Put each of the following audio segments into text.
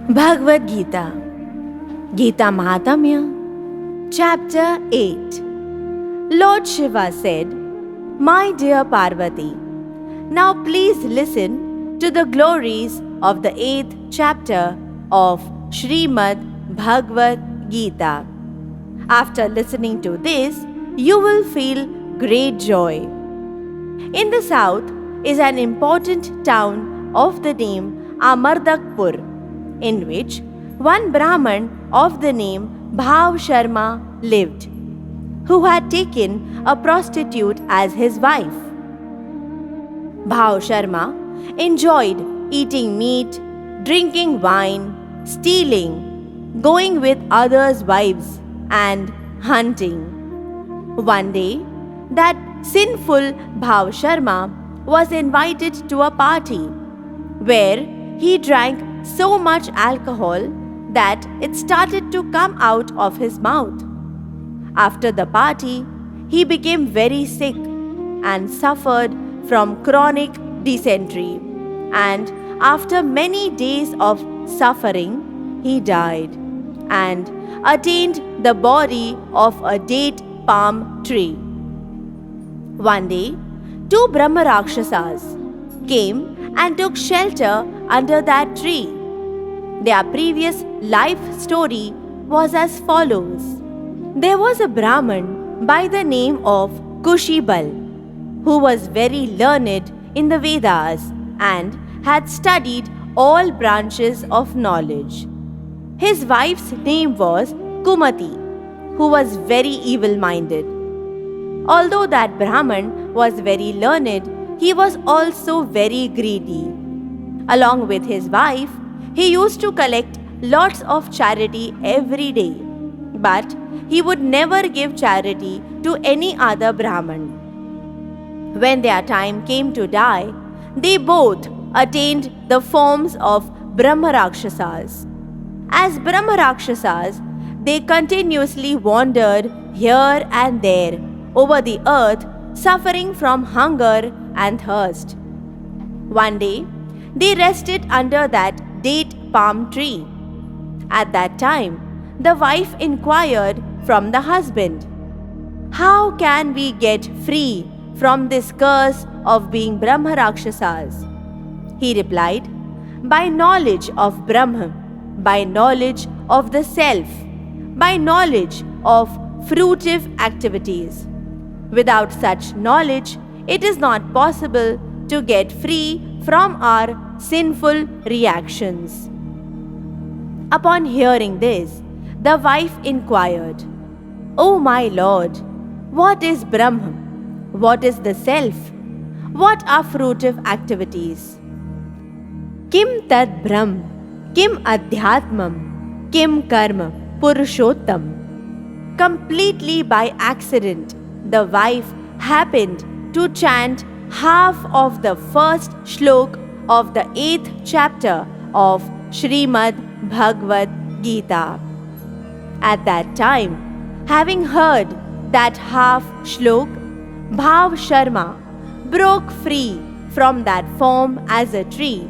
Bhagavad Gita, Gita Mahatmya, Chapter 8. Lord Shiva said, My dear Parvati, now please listen to the glories of the 8th chapter of Srimad Bhagavad Gita. After listening to this, you will feel great joy. In the south is an important town of the name Amardakpur, in which one Brahman of the name Bhav Sharma lived, who had taken a prostitute as his wife. Bhav Sharma enjoyed eating meat, drinking wine, stealing, going with others' wives, and hunting. One day, that sinful Bhav Sharma was invited to a party where he drank so much alcohol that it started to come out of his mouth. After the party, he became very sick and suffered from chronic dysentery. And after many days of suffering, he died and attained the body of a date palm tree. One day, two Brahma Rakshasas came and took shelter under that tree. Their previous life story was as follows. There was a Brahman by the name of Kushibal, who was very learned in the Vedas and had studied all branches of knowledge. His wife's name was Kumati, who was very evil-minded. Although that Brahman was very learned, he was also very greedy. Along with his wife, he used to collect lots of charity every day, but he would never give charity to any other Brahman. When their time came to die, they both attained the forms of Brahma Rakshasas. As Brahma Rakshasas, they continuously wandered here and there over the earth, suffering from hunger and thirst. One day, they rested under that date palm tree. At that time, the wife inquired from the husband, How can we get free from this curse of being Brahma Rakshasas? He replied, By knowledge of Brahma, by knowledge of the self, by knowledge of fruitive activities. Without such knowledge, it is not possible to get free from our sinful reactions. Upon hearing this, the wife inquired, O my Lord, what is Brahma? What is the self? What are fruitive activities? Kim tad Brahm, kim adhyatmam, kim karma, purushottam. Completely by accident, the wife happened to chant half of the first shlok of the 8th chapter of Srimad Bhagavad Gita. At that time, having heard that half shlok, Bhav Sharma broke free from that form as a tree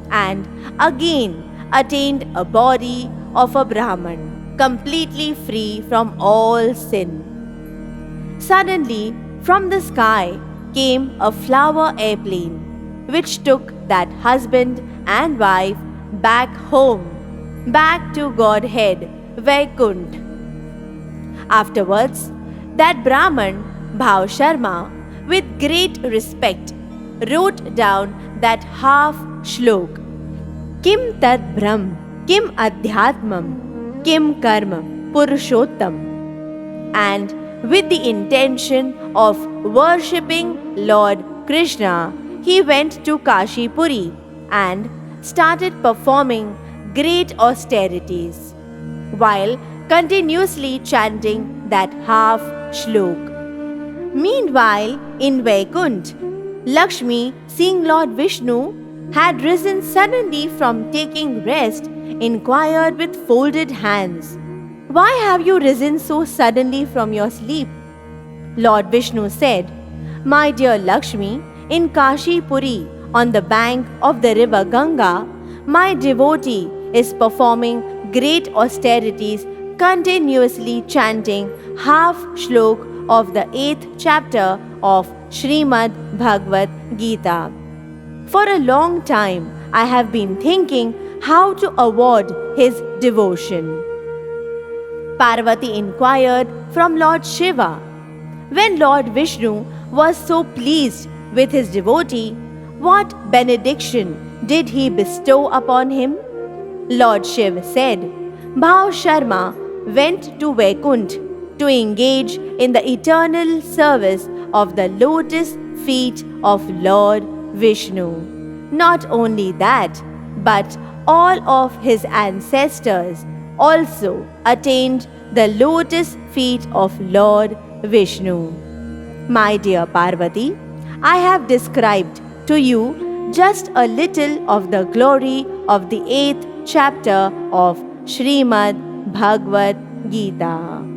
and again attained a body of a Brahman, completely free from all sin. Suddenly, from the sky came a flower airplane, which took that husband and wife back home, back to Godhead, Vaikuntha. Afterwards, that Brahman, Bhav Sharma, with great respect, wrote down that half shlok, Kim tad Brahm, kim adhyatmam, kim karma, purushottam, and with the intention of worshipping Lord Krishna, he went to Kashipuri and started performing great austerities, while continuously chanting that half shlok. Meanwhile, in Vaikuntha, Lakshmi, seeing Lord Vishnu had risen suddenly from taking rest, inquired with folded hands, Why have you risen so suddenly from your sleep? Lord Vishnu said, My dear Lakshmi, in Kashipuri, on the bank of the river Ganga, my devotee is performing great austerities, continuously chanting half shlok of the 8th chapter of Srimad Bhagavad Gita. For a long time, I have been thinking how to award his devotion. Parvati inquired from Lord Shiva. When Lord Vishnu was so pleased with his devotee, what benediction did he bestow upon him? Lord Shiva said, Bhav Sharma went to Vaikunt to engage in the eternal service of the lotus feet of Lord Vishnu. Not only that, but all of his ancestors also attained the lotus feet of Lord Vishnu. My dear Parvati, I have described to you just a little of the glory of the 8th chapter of Srimad Bhagavad Gita.